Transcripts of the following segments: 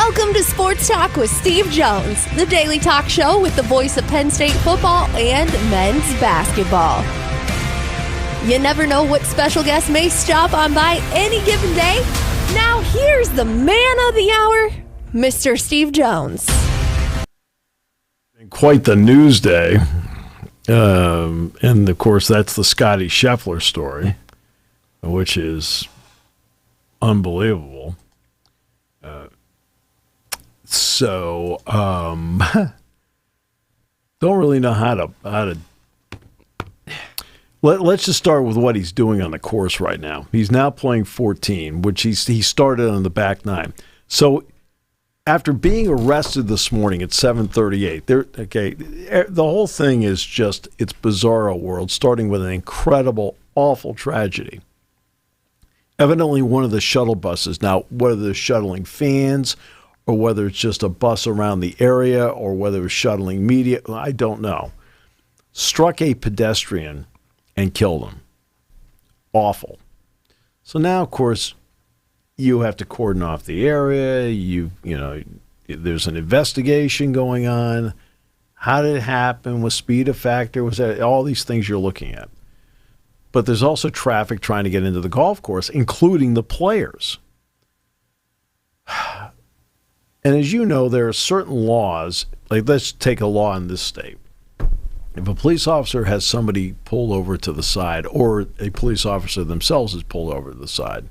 Welcome to Sports Talk with Steve Jones, the daily talk show with the voice of Penn State football and men's basketball. You never know what special guest may stop on by any given day. Now here's the man of the hour, Mr. Steve Jones. Quite the news day. And, of course, that's the Scotty Scheffler story, which is unbelievable. Don't really know how to. Let's just start with what he's doing on the course right now. He's now playing 14, which he started on the back nine. So after being arrested this morning at 7:38, the whole thing is just, it's bizarro world, starting with an incredible, awful tragedy. Evidently one of the shuttle buses, now whether they're shuttling fans or whether it's just a bus around the area or whether it's shuttling media, I don't know, struck a pedestrian and killed him. Awful. So now, of course, you have to cordon off the area. You know, there's an investigation going on. How did it happen? Was speed a factor? Was that all these things you're looking at? But there's also traffic trying to get into the golf course, including the players. And as you know, there are certain laws, like let's take a law in this state. If a police officer has somebody pulled over to the side, or a police officer themselves is pulled over to the side,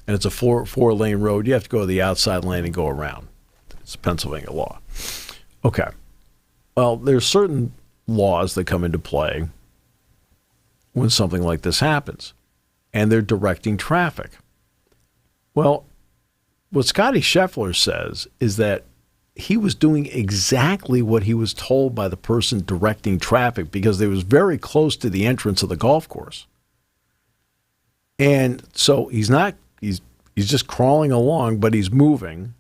and it's a four-lane road, you have to go to the outside lane and go around. It's Pennsylvania law. Okay. Well, there's certain laws that come into play when something like this happens, and they're directing traffic. Well, what Scotty Scheffler says is that he was doing exactly what he was told by the person directing traffic because they was very close to the entrance of the golf course. And so he's just crawling along, but he's moving,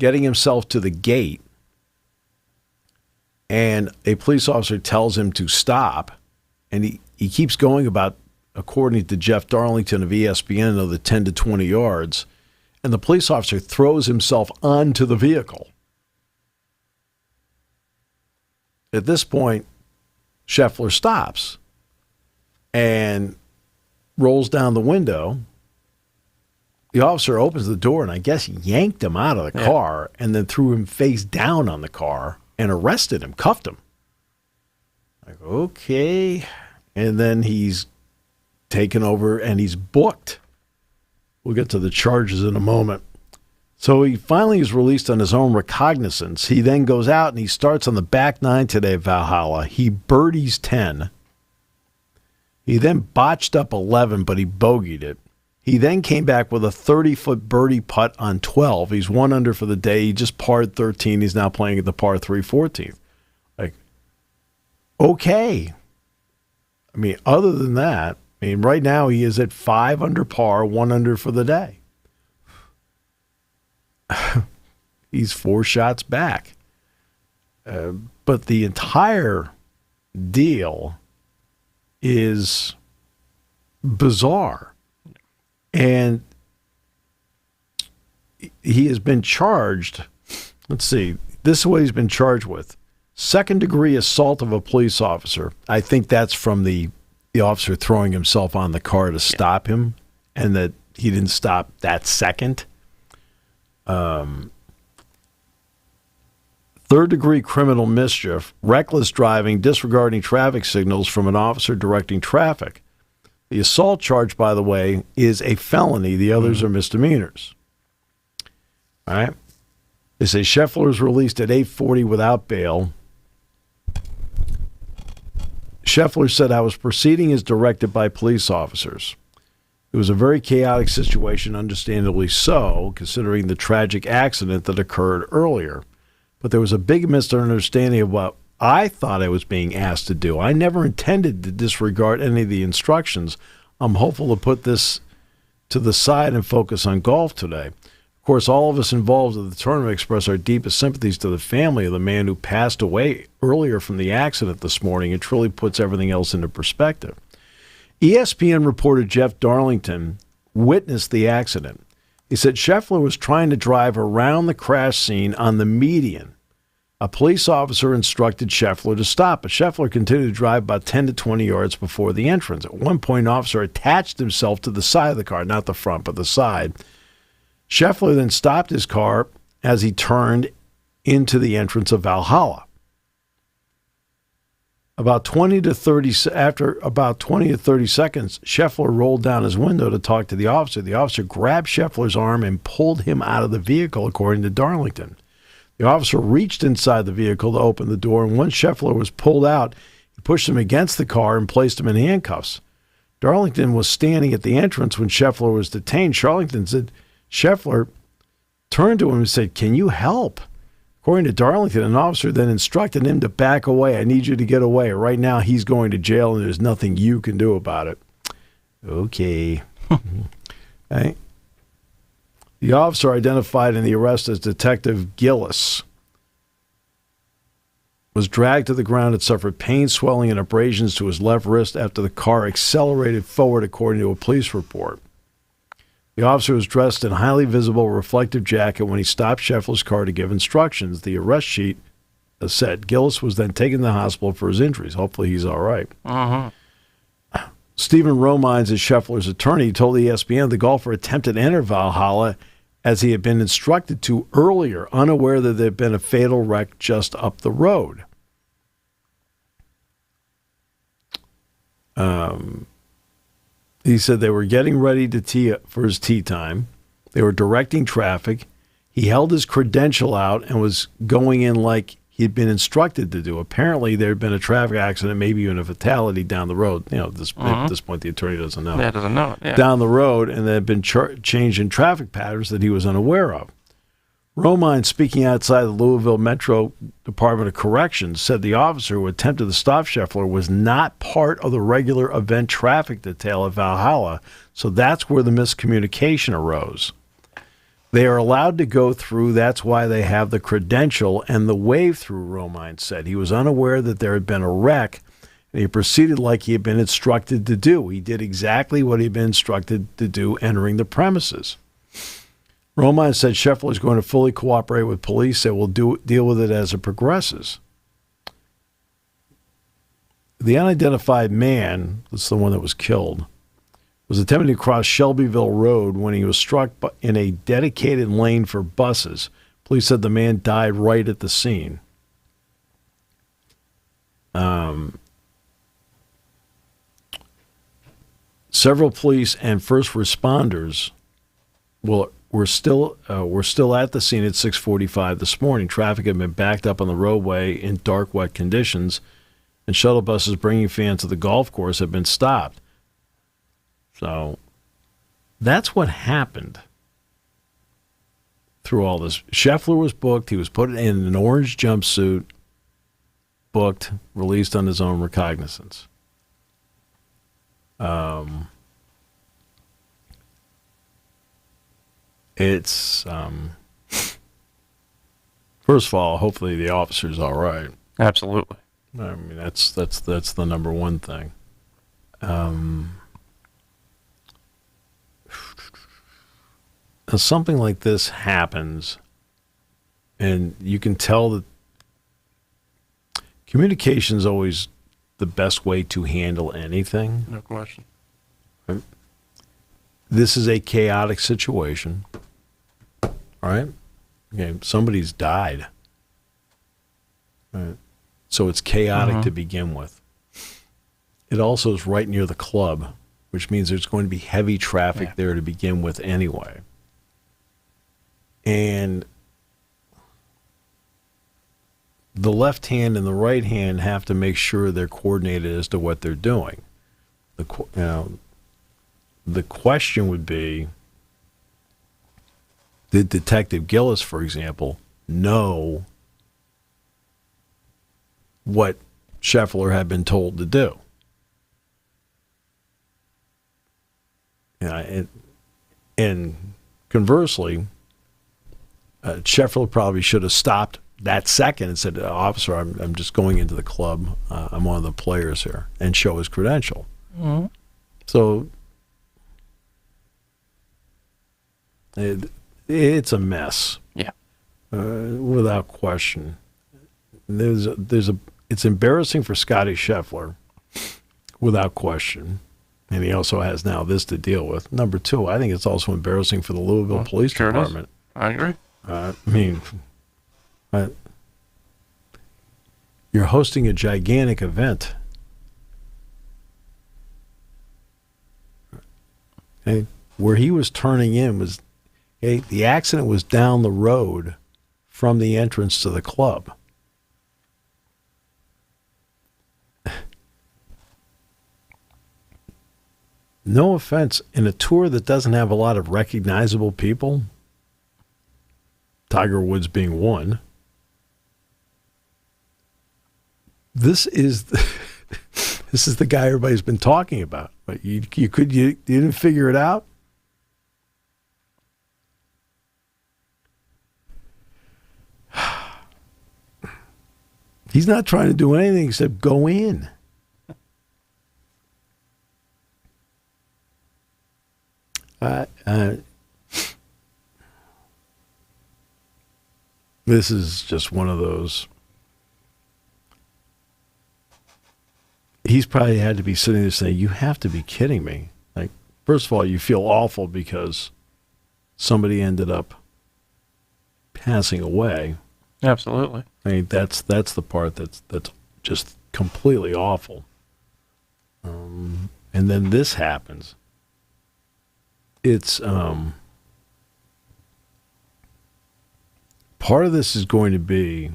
getting himself to the gate, and a police officer tells him to stop, and he keeps going about, according to Jeff Darlington of ESPN, another 10 to 20 yards, and the police officer throws himself onto the vehicle. At this point, Scheffler stops and rolls down the window. The officer opens the door and I guess yanked him out of the car and then threw him face down on the car and arrested him, cuffed him. Like, okay. And then he's taken over and he's booked. We'll get to the charges in a moment. So he finally is released on his own recognizance. He then goes out and he starts on the back nine today at Valhalla. He birdies 10. He then botched up 11, but he bogeyed it. He then came back with a 30-foot birdie putt on 12. He's 1 under for the day. He just parred 13. He's now playing at the par 3 14th. Like, okay. I mean, other than that, right now he is at 5 under par, 1 under for the day. He's 4 shots back. But the entire deal is bizarre. And he has been charged, let's see, this is what he's been charged with. Second-degree assault of a police officer. I think that's from the officer throwing himself on the car to stop him, and that he didn't stop that second. Third-degree criminal mischief, reckless driving, disregarding traffic signals from an officer directing traffic. The assault charge, by the way, is a felony. The others are misdemeanors. All right? They say Scheffler was released at 8:40 without bail. Scheffler said, I was proceeding as directed by police officers. It was a very chaotic situation, understandably so, considering the tragic accident that occurred earlier. But there was a big misunderstanding of what I thought I was being asked to do. I never intended to disregard any of the instructions. I'm hopeful to put this to the side and focus on golf today. Of course, all of us involved in the tournament express our deepest sympathies to the family of the man who passed away earlier from the accident this morning. It truly puts everything else into perspective. ESPN reporter Jeff Darlington witnessed the accident. He said Scheffler was trying to drive around the crash scene on the median. A police officer instructed Scheffler to stop, but Scheffler continued to drive about 10 to 20 yards before the entrance. At one point, an officer attached himself to the side of the car, not the front, but the side. Scheffler then stopped his car as he turned into the entrance of Valhalla. After about 20 to 30 seconds, Scheffler rolled down his window to talk to the officer. The officer grabbed Scheffler's arm and pulled him out of the vehicle, according to Darlington. The officer reached inside the vehicle to open the door, and once Scheffler was pulled out, he pushed him against the car and placed him in handcuffs. Darlington was standing at the entrance when Scheffler was detained. Darlington said Scheffler turned to him and said, "Can you help?" According to Darlington, an officer then instructed him to back away. "I need you to get away. Right now he's going to jail and there's nothing you can do about it." Okay. Right. The officer identified in the arrest as Detective Gillis was dragged to the ground and suffered pain, swelling, and abrasions to his left wrist after the car accelerated forward, according to a police report. The officer was dressed in a highly visible reflective jacket when he stopped Scheffler's car to give instructions. The arrest sheet said Gillis was then taken to the hospital for his injuries. Hopefully he's all right. Stephen Romines is Scheffler's attorney. He told ESPN the golfer attempted to enter Valhalla as he had been instructed to earlier, unaware that there had been a fatal wreck just up the road. He said they were getting ready to tee for his tee time. They were directing traffic. He held his credential out and was going in like he'd been instructed to do. Apparently, there had been a traffic accident, maybe even a fatality down the road. You know, at this point, the attorney doesn't know. Yeah, doesn't know it. Yeah. Down the road, and there had been change in traffic patterns that he was unaware of. Romine, speaking outside the Louisville Metro Department of Corrections, said the officer who attempted to stop Scheffler was not part of the regular event traffic detail at Valhalla, so that's where the miscommunication arose. They are allowed to go through, that's why they have the credential and the wave-through, Romine said. He was unaware that there had been a wreck, and he proceeded like he had been instructed to do. He did exactly what he had been instructed to do entering the premises. Romine said Scheffler is going to fully cooperate with police that will deal with it as it progresses. The unidentified man, that's the one that was killed, was attempting to cross Shelbyville Road when he was struck in a dedicated lane for buses. Police said the man died right at the scene. Several police and first responders were still at the scene at 6:45 this morning. Traffic had been backed up on the roadway in dark, wet conditions, and shuttle buses bringing fans to the golf course had been stopped. So that's what happened through all this. Scheffler was booked. He was put in an orange jumpsuit, booked, released on his own recognizance. It's first of all, hopefully the officer's all right. Absolutely. I mean, that's the number one thing. Something like this happens, and you can tell that communication is always the best way to handle anything. No question. Right? This is a chaotic situation. All right? Okay, somebody's died. Right? So it's chaotic to begin with. It also is right near the club, which means there's going to be heavy traffic there to begin with anyway. And the left hand and the right hand have to make sure they're coordinated as to what they're doing. The question would be, did Detective Gillis, for example, know what Scheffler had been told to do? And conversely, Scheffler probably should have stopped that second and said, "Officer, I'm just going into the club. I'm one of the players here," and show his credential. So It's a mess. Yeah. Without question. It's embarrassing for Scotty Scheffler, without question. And he also has now this to deal with. Number two, I think it's also embarrassing for the Louisville Police Department. I agree. I mean, you're hosting a gigantic event. Okay? Where he was turning in was, the accident was down the road from the entrance to the club. No offense, in a tour that doesn't have a lot of recognizable people, Tiger Woods being one, this is the guy everybody's been talking about. But you didn't figure it out? He's not trying to do anything except go in. This is just one of those. He's probably had to be sitting there saying, you have to be kidding me. Like, first of all, you feel awful because somebody ended up passing away. Absolutely. I mean, that's the part that's just completely awful. And then this happens. It's part of this is going to be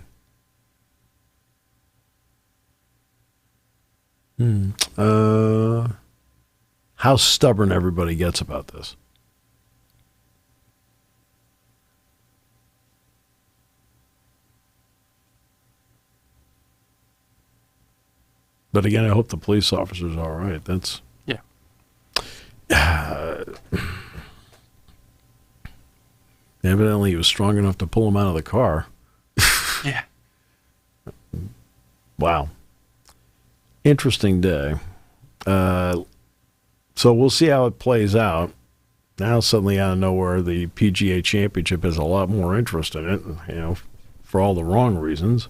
how stubborn everybody gets about this. But again, I hope the police officer's all right. That's evidently he was strong enough to pull him out of the car. Yeah. Wow. Interesting day. So we'll see how it plays out. Now suddenly out of nowhere, the PGA Championship has a lot more interest in it, for all the wrong reasons.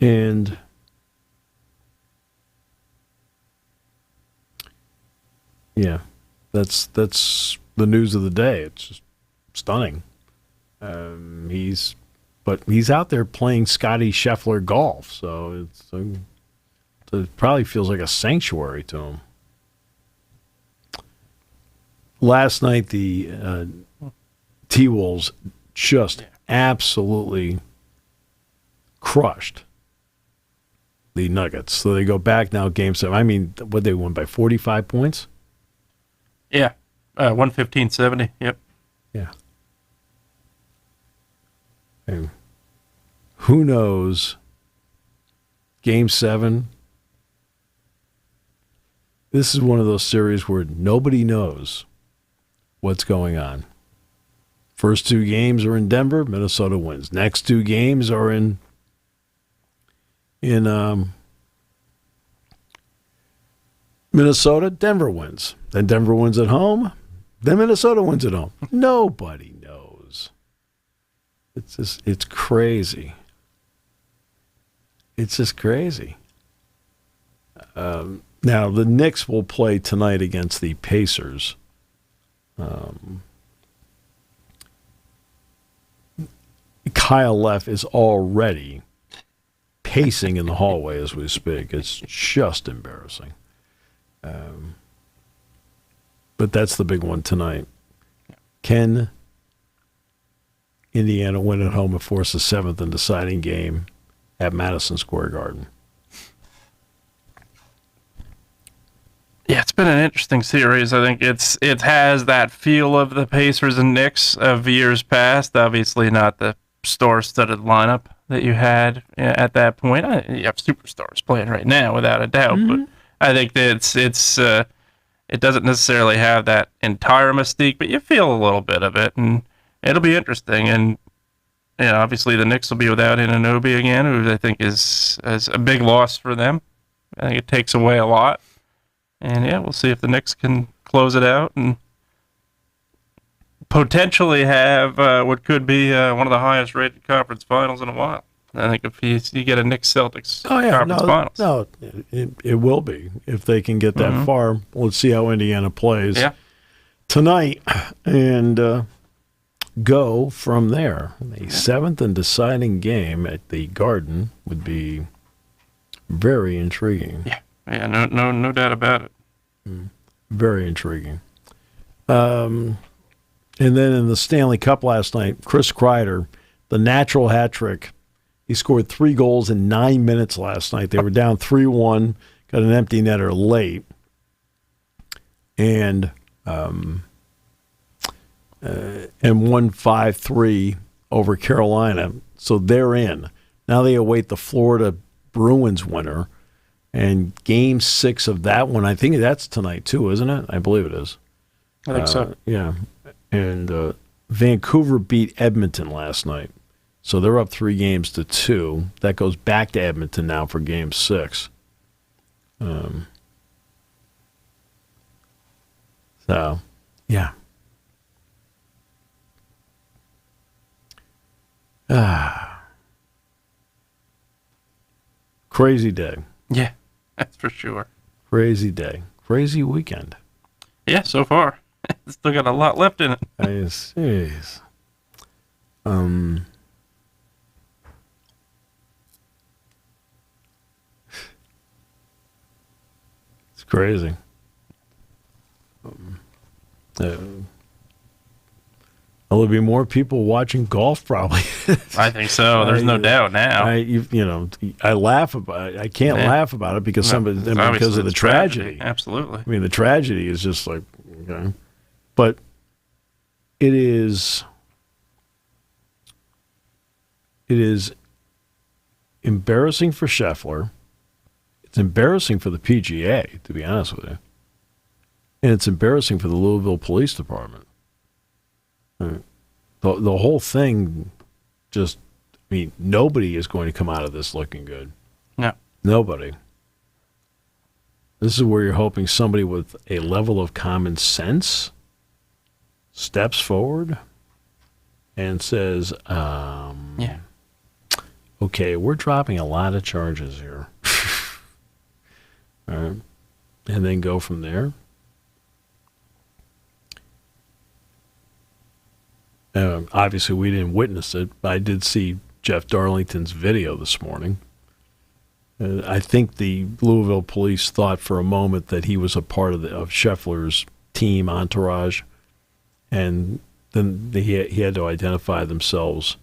And yeah, that's the news of the day. It's just stunning. He's out there playing Scotty Scheffler golf, so it probably feels like a sanctuary to him. Last night, the T-Wolves just absolutely crushed the Nuggets. So they go back now, Game 7. I mean, what, they won by 45 points? Yeah. 115-70. Yep. Yeah. And who knows? Game 7. This is one of those series where nobody knows what's going on. First two games are in Denver, Minnesota wins. Next two games are in Minnesota, Denver wins. Then Denver wins at home. Then Minnesota wins at home. Nobody knows. It's crazy. It's just crazy. Now, the Knicks will play tonight against the Pacers. Kyle Leff is already pacing in the hallway as we speak. It's just embarrassing. But that's the big one tonight. Can Indiana win at home and force a seventh and deciding game at Madison Square Garden? Yeah, it's been an interesting series. I think it has that feel of the Pacers and Knicks of years past. Obviously not the star-studded lineup that you had at that point. You have superstars playing right now, without a doubt. Mm-hmm. But I think that it doesn't necessarily have that entire mystique, but you feel a little bit of it, and it'll be interesting. And obviously the Knicks will be without Anunoby again, who I think is a big loss for them. I think it takes away a lot. And yeah, we'll see if the Knicks can close it out and potentially have what could be one of the highest rated conference finals in a while. I think if you get a Knicks Celtics conference finals. No, it will be if they can get that far. Let's see how Indiana plays tonight and go from there. The seventh and deciding game at the Garden would be very intriguing. Yeah, no doubt about it. Very intriguing. And then in the Stanley Cup last night, Chris Kreider, the natural hat trick. He scored 3 goals in 9 minutes last night. They were down 3-1, got an empty netter late, and won 5-3 over Carolina. So they're in. Now they await the Florida Bruins winner, and Game 6 of that one. I think that's tonight too, isn't it? I believe it is. I think so. Yeah, and Vancouver beat Edmonton last night. So they're up 3-2. That goes back to Edmonton now for Game 6. So, yeah. Crazy day. Yeah, that's for sure. Crazy day. Crazy weekend. Yeah, so far. Still got a lot left in it. Jeez. It's crazy. There'll be more people watching golf, probably. I think so. There's no doubt now. I laugh about it. I can't laugh about it because because of the tragedy. Absolutely. I mean, the tragedy is just like, okay. But it is embarrassing for Scheffler. It's embarrassing for the PGA, to be honest with you. And it's embarrassing for the Louisville Police Department. The whole thing nobody is going to come out of this looking good. No. Nobody. This is where you're hoping somebody with a level of common sense steps forward and says, okay, we're dropping a lot of charges here. All right. And then go from there. Obviously, we didn't witness it, but I did see Jeff Darlington's video this morning. I think the Louisville police thought for a moment that he was a part of Scheffler's team entourage, and then he had to identify themselves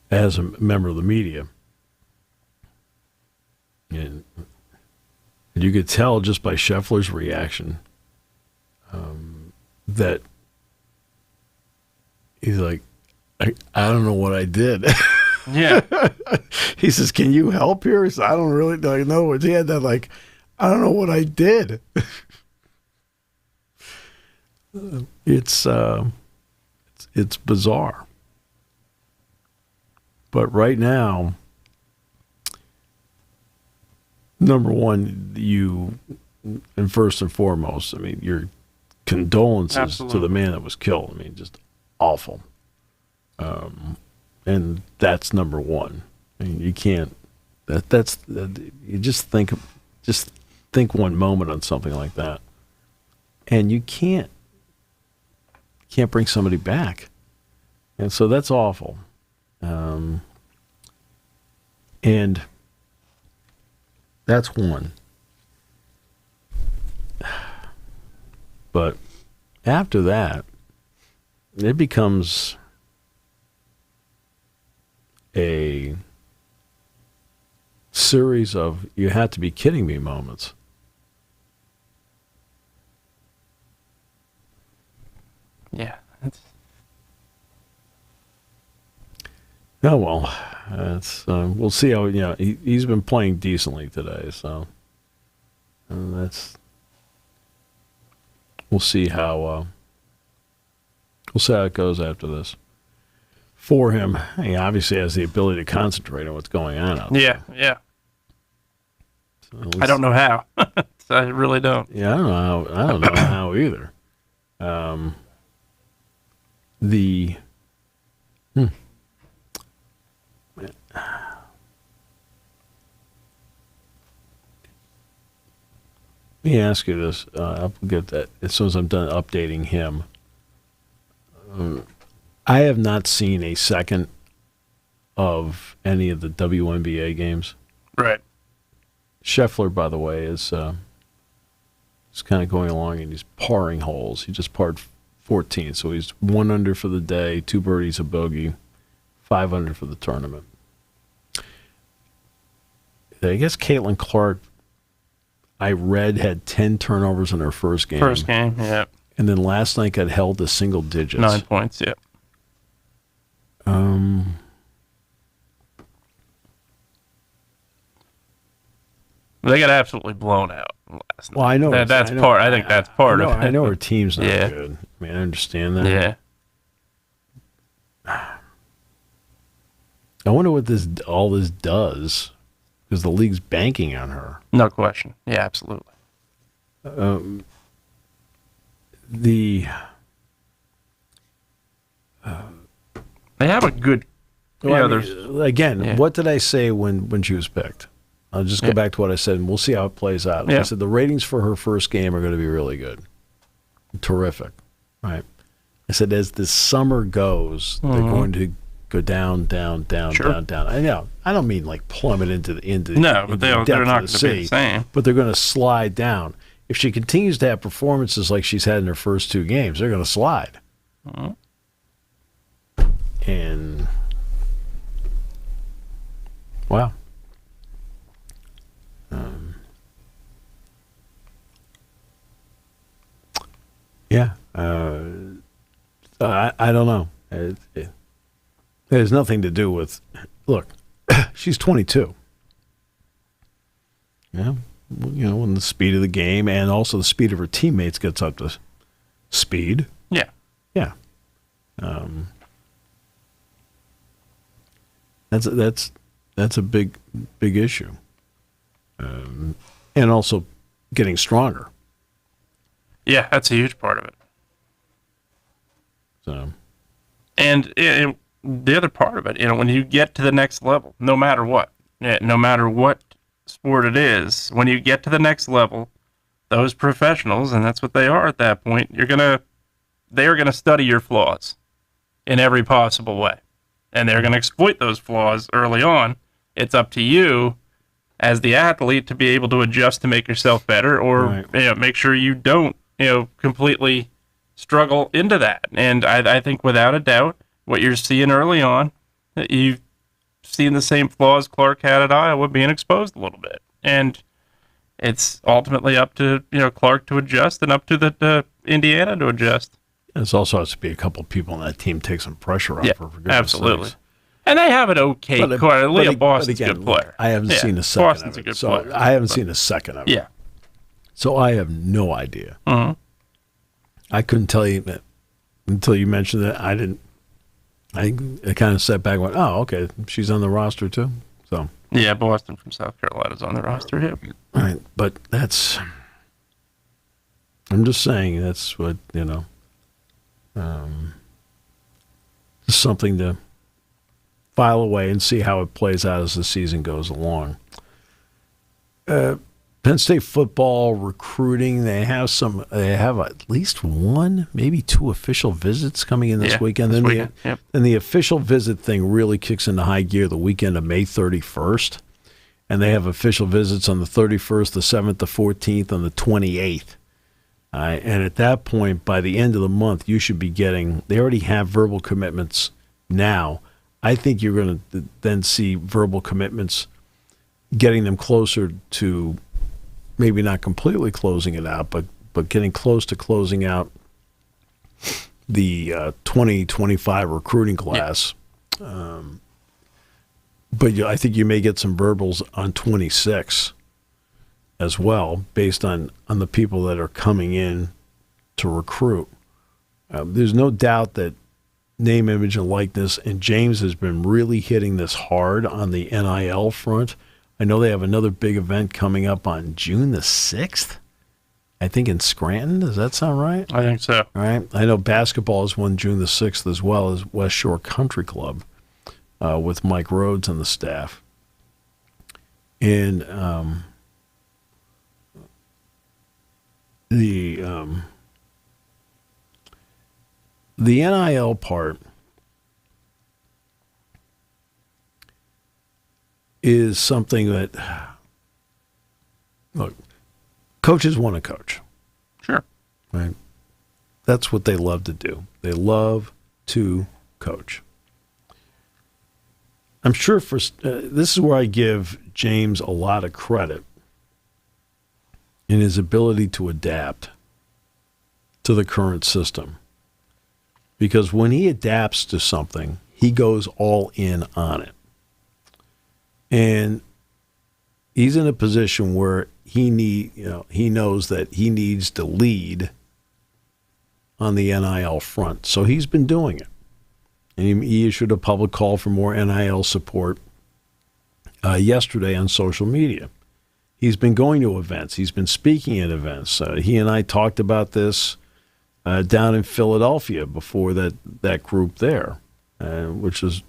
as a member of the media. And you could tell just by Scheffler's reaction that he's like, I don't know what I did. Yeah. He says, can you help here? He says, I don't really know. In other words, he had that like, I don't know what I did. It's bizarre. But right now, number one, and first and foremost, I mean, your condolences to the man that was killed. I mean, just awful. And that's number one. I mean, you can't. You just think one moment on something like that, and you can't bring somebody back, and so that's awful. And that's one. But after that, it becomes a series of you have to be kidding me moments. Yeah. Oh, well, we'll see how, he's been playing decently today, so we'll see how it goes after this. For him, he obviously has the ability to concentrate on what's going on out there. Yeah. I don't know how. I really don't. Yeah, I don't know how either. Let me ask you this. I'll get that as soon as I'm done updating him. I have not seen a second of any of the WNBA games. Right. Scheffler, by the way, is kind of going along and he's parring holes. He just parred 14, so he's 1 under for the day, 2 birdies, a bogey, 5 under for the tournament. I guess Caitlin Clark, I read, had 10 turnovers in her first game. First game, yeah. And then last night got held to single digits. 9 points, yeah. They got absolutely blown out last night. Well, I know. I think that's part of it. I know her team's not Yeah. good. I mean, I understand that. Yeah. I wonder what all this does, because the league's banking on her. No question. Yeah, absolutely. They have a good. Again, what did I say when she was picked? I'll just go back to what I said, and we'll see how it plays out. Yeah. I said the ratings for her first game are going to be really good. Terrific. Right. I said as the summer goes, they're going to go down, down, down, down, down. I know. I don't mean like plummet into the No, but they're not going to be the same. But they're going to slide down. If she continues to have performances like she's had in her first 2 games, they're going to slide. And wow. Yeah. I don't know. It has nothing to do with, look, she's 22. Yeah. When the speed of the game and also the speed of her teammates gets up to speed. Yeah. Yeah. That's a big issue. And also getting stronger. Yeah, that's a huge part of it. So, and the other part of it, when you get to the next level, no matter what sport it is, when you get to the next level, those professionals, and that's what they are at that point, they are gonna study your flaws in every possible way, and they're gonna exploit those flaws early on. It's up to you as the athlete to be able to adjust to make yourself better, or make sure you don't completely struggle into that. And I think without a doubt, what you're seeing early on, you've seen the same flaws Clark had at Iowa being exposed a little bit. And it's ultimately up to Clark to adjust and up to the Indiana to adjust. It also has to be a couple people on that team take some pressure off her. For goodness absolutely. sakes. And they have an okay core. Leah Boston's a good player. I haven't seen a second Boston's of it. a good So player. I haven't seen a second of it. Yeah. So I have no idea. I couldn't tell you that until you mentioned that. I kind of sat back and went, oh, okay, she's on the roster too. So yeah, Boston from South Carolina's on the roster here. Right, but I'm just saying that's what, just something to file away and see how it plays out as the season goes along. Penn State football recruiting, they have at least 1, maybe 2 official visits coming in this weekend. Then the official visit thing really kicks into high gear the weekend of May 31st. And they have official visits on the 31st, the 7th, the 14th, and the 28th. And at that point, by the end of the month, you should be getting, they already have verbal commitments now. I think you're going to then see verbal commitments getting them closer to maybe not completely closing it out, but getting close to closing out the 2025 recruiting class. But I think you may get some verbals on 26 as well, based on the people that are coming in to recruit. There's no doubt that name, image, and likeness, and James has been really hitting this hard on the NIL front. I know they have another big event coming up on June the 6th, I think in Scranton. Does that sound right? I think so. All right. I know basketball is one June the 6th as well as West Shore Country Club with Mike Rhodes and the staff. And the NIL part is something that, look, coaches want to coach. Sure. Right? That's what they love to do. They love to coach. I'm sure this is where I give James a lot of credit in his ability to adapt to the current system. Because when he adapts to something, he goes all in on it. And he's in a position where he knows that he needs to lead on the NIL front. So he's been doing it. And he issued a public call for more NIL support yesterday on social media. He's been going to events. He's been speaking at events. He and I talked about this down in Philadelphia before that group there, which is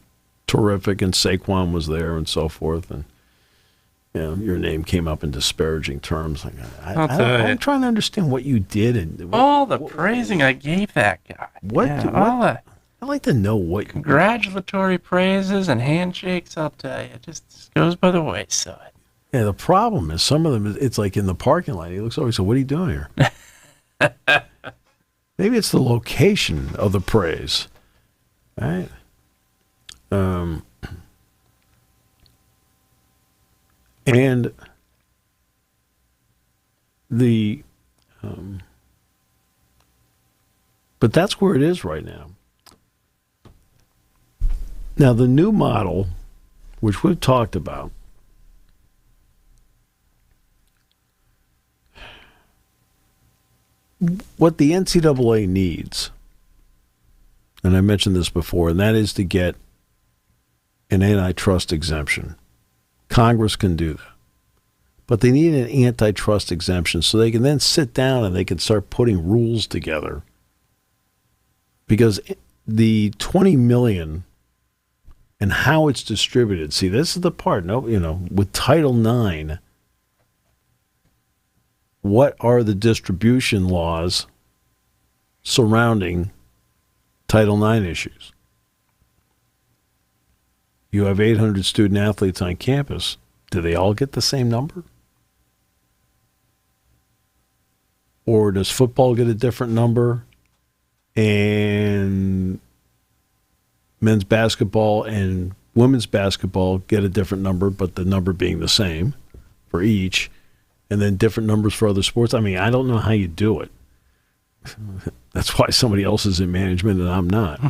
terrific. And Saquon was there and so forth. And your name came up in disparaging terms. Like, I'm trying to understand what you did and all the praising I gave that guy. I'd like to know what congratulatory praises and handshakes. I'll tell you, it just goes by the wayside. Yeah, the problem is some of them, it's like in the parking lot. He looks over and says, "What are you doing here?" Maybe it's the location of the praise, right? And but that's where it is right now. Now, the new model, which we've talked about, what the NCAA needs, and I mentioned this before, and that is to get an antitrust exemption. Congress can do that. But they need an antitrust exemption so they can then sit down and they can start putting rules together. Because the $20 million and how it's distributed, see, this is the part, with Title IX, what are the distribution laws surrounding Title IX issues? You have 800 student athletes on campus. Do they all get the same number? Or does football get a different number and men's basketball and women's basketball get a different number, but the number being the same for each, and then different numbers for other sports? I mean, I don't know how you do it. That's why somebody else is in management and I'm not.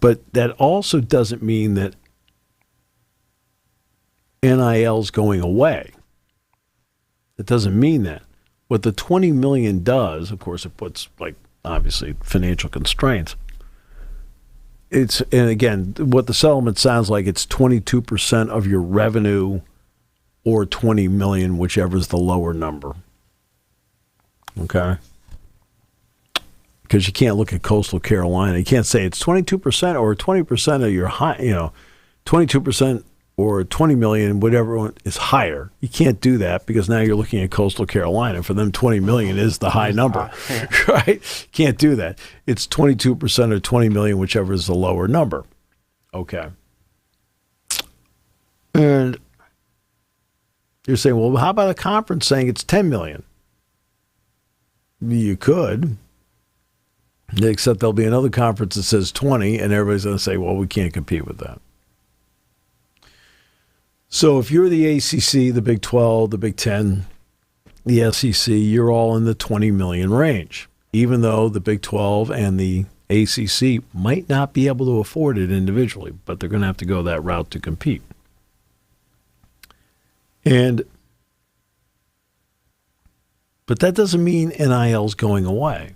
But that also doesn't mean that NIL's going away. It doesn't mean that. What the $20 million does, of course, it puts, obviously, financial constraints. And again, what the settlement sounds like, it's 22% of your revenue or $20 million, whichever is the lower number. Okay? Because you can't look at Coastal Carolina. You can't say it's 22% or 20% of your 22% or 20 million, whatever is higher. You can't do that because now you're looking at Coastal Carolina. For them, 20 million is the high number, right? Can't do that. It's 22% or 20 million, whichever is the lower number. Okay. And you're saying, well, how about a conference saying it's 10 million? You could. Except there'll be another conference that says 20, and everybody's going to say, well, we can't compete with that. So if you're the ACC, the Big 12, the Big 10, the SEC, you're all in the 20 million range, even though the Big 12 and the ACC might not be able to afford it individually, but they're going to have to go that route to compete. But that doesn't mean NIL's going away.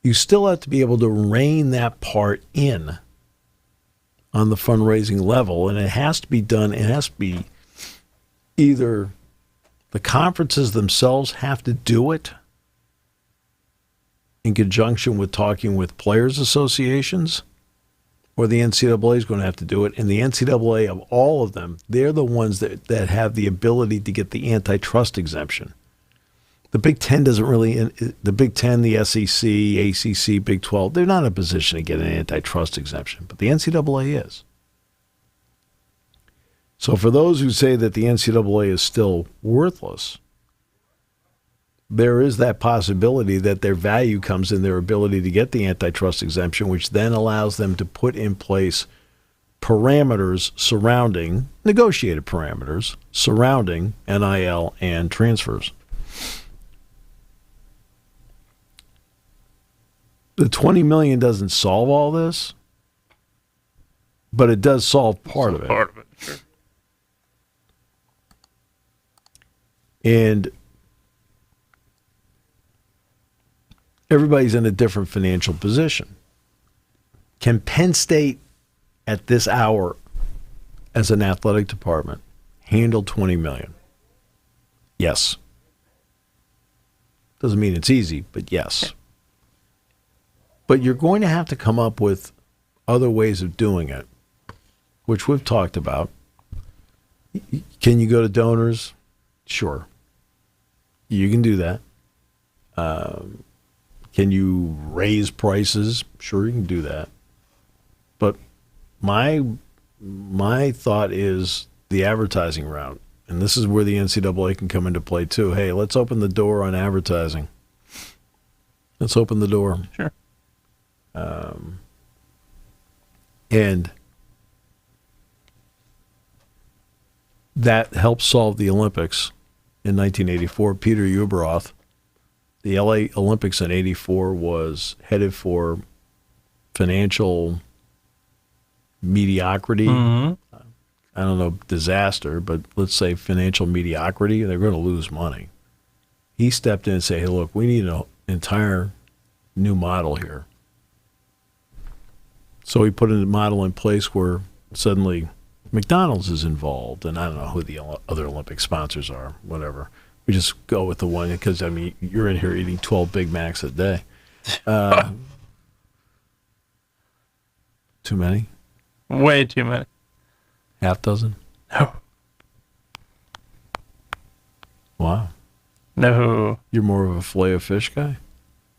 You still have to be able to rein that part in on the fundraising level, and it has to be done. It has to be either the conferences themselves have to do it in conjunction with talking with players' associations, or the NCAA is going to have to do it. And the NCAA, of all of them, they're the ones that have the ability to get the antitrust exemption. The Big Ten doesn't really, the Big Ten, the SEC, ACC, Big 12, they're not in a position to get an antitrust exemption, but the NCAA is. So for those who say that the NCAA is still worthless, there is that possibility that their value comes in their ability to get the antitrust exemption, which then allows them to put in place parameters surrounding, negotiated parameters surrounding NIL and transfers. The $20 million doesn't solve all this, but it does solve part of it. Part of it, sure. And everybody's in a different financial position. Can Penn State at this hour as an athletic department handle $20 million? Yes. Doesn't mean it's easy, but yes. But you're going to have to come up with other ways of doing it, which we've talked about. Can you go to donors? Sure. You can do that. Can you raise prices? Sure, you can do that. But my thought is the advertising route. And this is where the NCAA can come into play too. Hey, let's open the door on advertising. Let's open the door. Sure. And that helped solve the Olympics in 1984. Peter Ueberroth, the LA Olympics in 84 was headed for financial mediocrity. Mm-hmm. I don't know, disaster, but let's say financial mediocrity. They're going to lose money. He stepped in and said, hey, look, we need an entire new model here. So he put a model in place where suddenly McDonald's is involved, and I don't know who the other Olympic sponsors are, whatever. We just go with the one because, I mean, you're in here eating 12 Big Macs a day. Too many? Way too many. Half dozen? No. Wow. No. You're more of a filet of fish guy?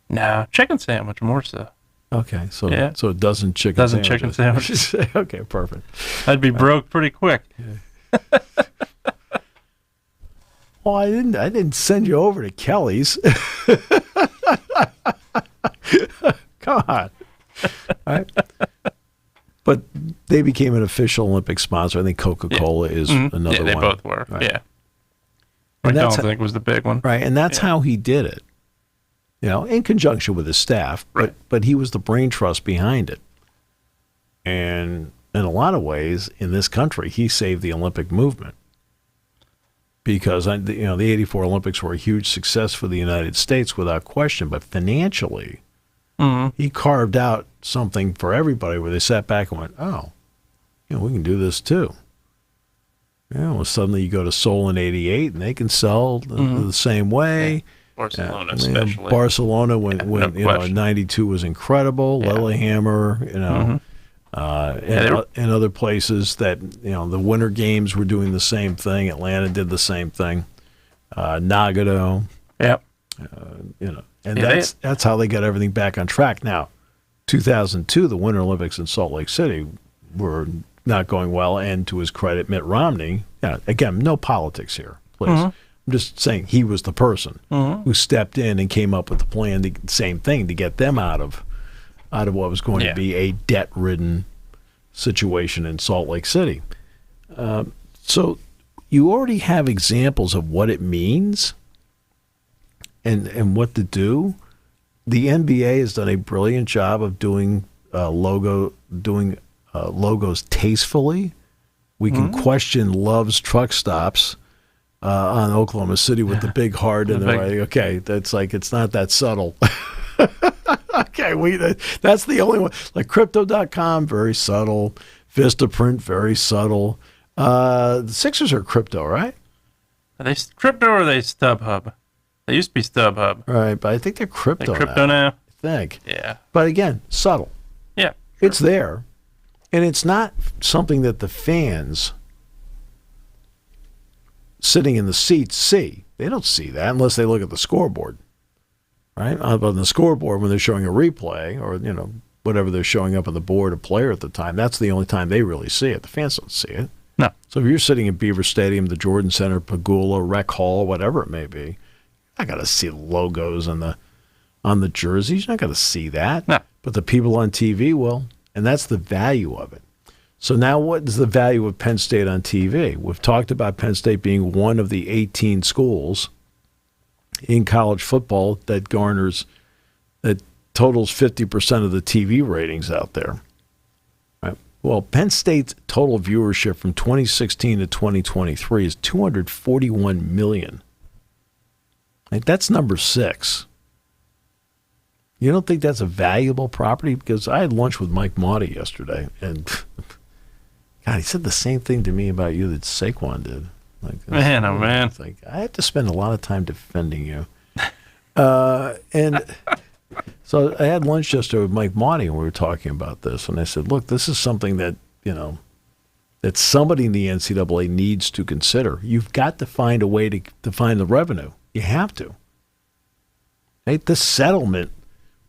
No. Chicken sandwich, more so. Okay, so Yeah. so a dozen chicken Dozen sandwiches. chicken sandwiches. Okay, perfect. I'd be broke pretty quick. Well, I didn't send you over to Kelly's. Come on. All right. But they became an official Olympic sponsor. I think Coca-Cola is another one. Yeah, they both were. Right. Yeah. And McDonald's, I think, was the big one. Right, and that's how he did it. You know, in conjunction with his staff, Right. but he was the brain trust behind it. And in a lot of ways, in this country, he saved the Olympic movement. Because, the 84 Olympics were a huge success for the United States without question, but financially, he carved out something for everybody where they sat back and went, oh, we can do this too. Well, suddenly you go to Seoul in 88 and they can sell the same way. Barcelona, especially. Barcelona, when no question. 92 was incredible. Yeah. Lillehammer, and other places that, the Winter Games were doing the same thing. Atlanta did the same thing. Nagano. Yep. And that's how they got everything back on track. Now, 2002, the Winter Olympics in Salt Lake City were not going well, and to his credit, Mitt Romney, again, no politics here, please. I'm just saying he was the person who stepped in and came up with the plan, the same thing, to get them out of what was going to be a debt-ridden situation in Salt Lake City. So you already have examples of what it means and what to do. The NBA has done a brilliant job of doing logos tastefully. We can question Love's truck stops on Oklahoma City with the big heart and the right. Okay, that's like, it's not that subtle. Okay, that's the only one. Like Crypto.com, very subtle. Vistaprint, very subtle. The Sixers are crypto, right? Are they crypto or are they StubHub? They used to be StubHub. Right, but I think they're crypto, now. I think. Yeah. But again, subtle. Yeah. It's there. And it's not something that the fans sitting in the seats see. They don't see that unless they look at the scoreboard. Right? Up on the scoreboard when they're showing a replay or, whatever they're showing up on the board, a player at the time, that's the only time they really see it. The fans don't see it. No. So if you're sitting in Beaver Stadium, the Jordan Center, Pagula, Rec Hall, whatever it may be, you're not going to see the logos on the jerseys. You're not going to see that. No. But the people on TV will, and that's the value of it. So now what is the value of Penn State on TV? We've talked about Penn State being one of the 18 schools in college football that totals 50% of the TV ratings out there. Right? Well, Penn State's total viewership from 2016 to 2023 is 241 million. Right? That's number 6. You don't think that's a valuable property? Because I had lunch with Mike Motti yesterday, and God, he said the same thing to me about you that Saquon did. Man, oh man! It's like I have to spend a lot of time defending you. And so I had lunch yesterday with Mike Motti, and we were talking about this. And I said, "Look, this is something that that somebody in the NCAA needs to consider. You've got to find a way to find the revenue. You have to. Right? This settlement."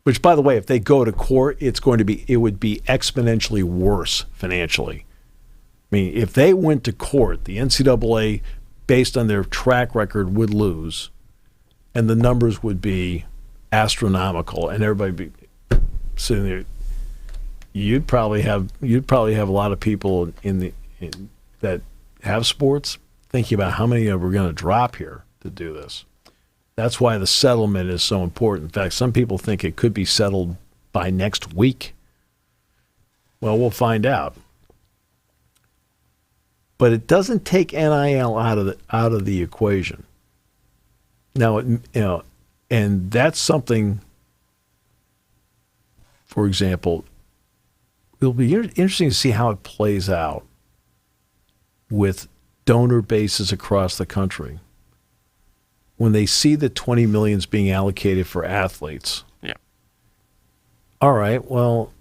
Which, by the way, if they go to court, it would be exponentially worse financially. I mean, if they went to court, the NCAA, based on their track record, would lose, and the numbers would be astronomical, and everybody would be sitting there. You'd probably have a lot of people that have sports thinking about how many we're going to drop here to do this. That's why the settlement is so important. In fact, some people think it could be settled by next week. Well, we'll find out. But it doesn't take NIL out of the equation. Now, and that's something. For example, it'll be interesting to see how it plays out with donor bases across the country. When they see that $20 million is being allocated for athletes. Yeah. All right, well,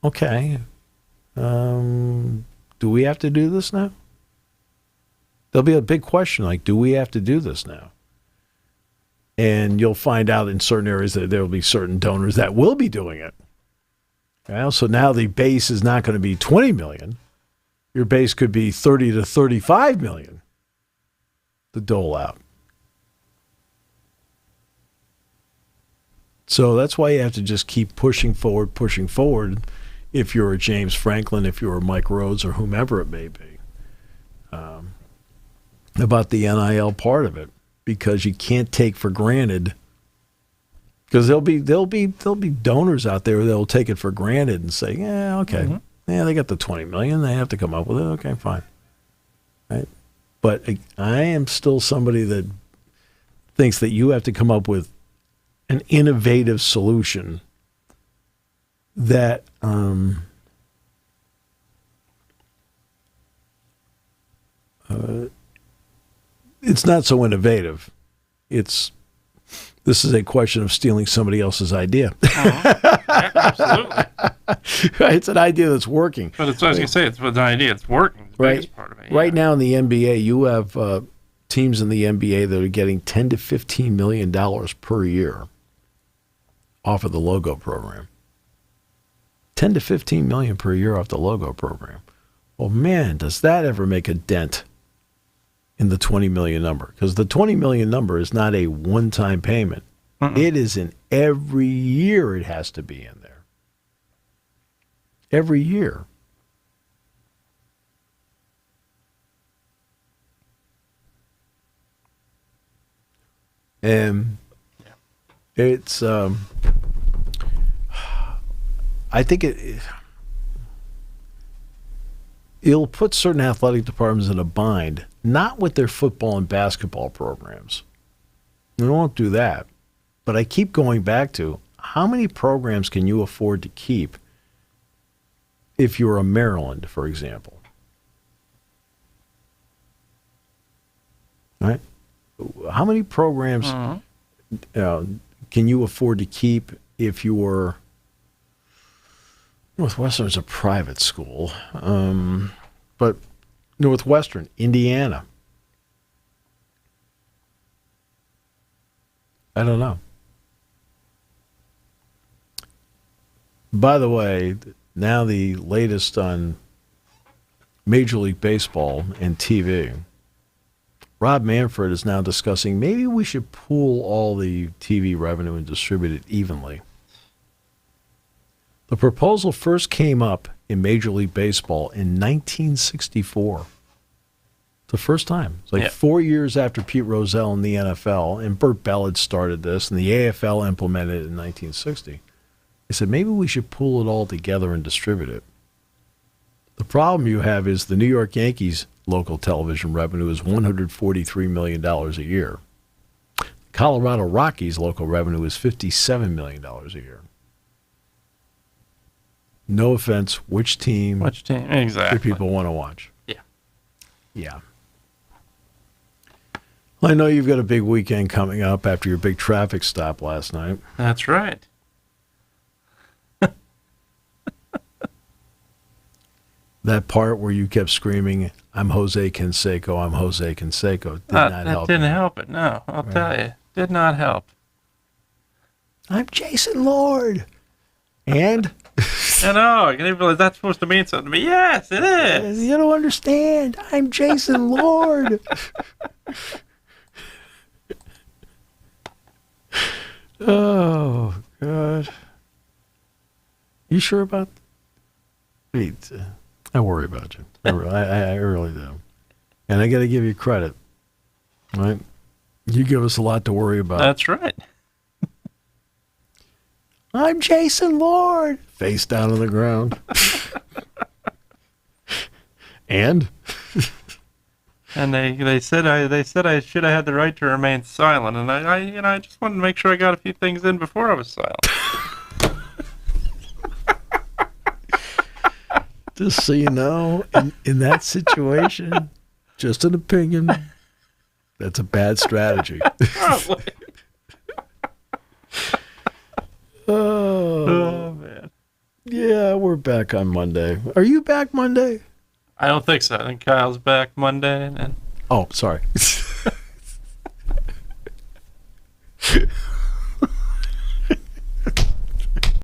okay. Do we have to do this now? There'll be a big question like, do we have to do this now? And you'll find out in certain areas that there will be certain donors that will be doing it. Well, so now the base is not going to be 20 million. Your base could be 30 to 35 million to dole out. So that's why you have to just keep pushing forward if you're a James Franklin, if you're a Mike Rhodes or whomever it may be, about the NIL part of it, because you can't take for granted, because there'll be donors out there that'll take it for granted and say, yeah, okay, yeah, they got the 20 million, they have to come up with it, okay, fine, right? But I am still somebody that thinks that you have to come up with an innovative solution that it's not so innovative. This is a question of stealing somebody else's idea. Yeah, absolutely. Right? It's an idea that's working. But it's, I was going to say, it's an idea. It's working. It's the biggest part of it. Yeah. Right now in the NBA, you have teams in the NBA that are getting $10 to $15 million per year off of the logo program. 10 to 15 million per year off the logo program. Well, man, does that ever make a dent in the 20 million number? Because the 20 million number is not a one-time payment. It is in every year it has to be in there. Every year. And it's, I think it'll put certain athletic departments in a bind, not with their football and basketball programs. We won't do that. But I keep going back to, how many programs can you afford to keep if you're a Maryland, for example. Right? How many programs can you afford to keep if you're Northwestern's a private school, but Northwestern, Indiana. I don't know. By the way, now the latest on Major League Baseball and TV. Rob Manfred is now discussing maybe we should pool all the TV revenue and distribute it evenly. The proposal first came up in Major League Baseball in 1964. The first time. It's like 4 years after Pete Rozelle in the NFL, and Burt Bell had started this, and the AFL implemented it in 1960. They said, maybe we should pool it all together and distribute it. The problem you have is the New York Yankees' local television revenue is $143 million a year. Colorado Rockies' local revenue is $57 million a year. No offense, which team exactly do people want to watch? Yeah. Well, I know you've got a big weekend coming up after your big traffic stop last night. That's right. That part where you kept screaming, I'm Jose Canseco, I'm Jose Canseco, did not help. That didn't help it, no. I'll tell you. Did not help. I'm Jason Lord. And? I know. I can't believe that's supposed to mean something to me. Yes, it is. You don't understand. I'm Jason Lord. Oh, God. You sure about Pete? I worry about you. I really do. And I got to give you credit. Right? You give us a lot to worry about. That's right. I'm Jason Lord. Face down on the ground. And? And they said I should have had the right to remain silent, and I just wanted to make sure I got a few things in before I was silent. Just so you know, in that situation, just an opinion, that's a bad strategy. Probably. Oh, man. Yeah, we're back on Monday. Are you back Monday? I don't think so. I think Kyle's back Monday. And Oh, sorry.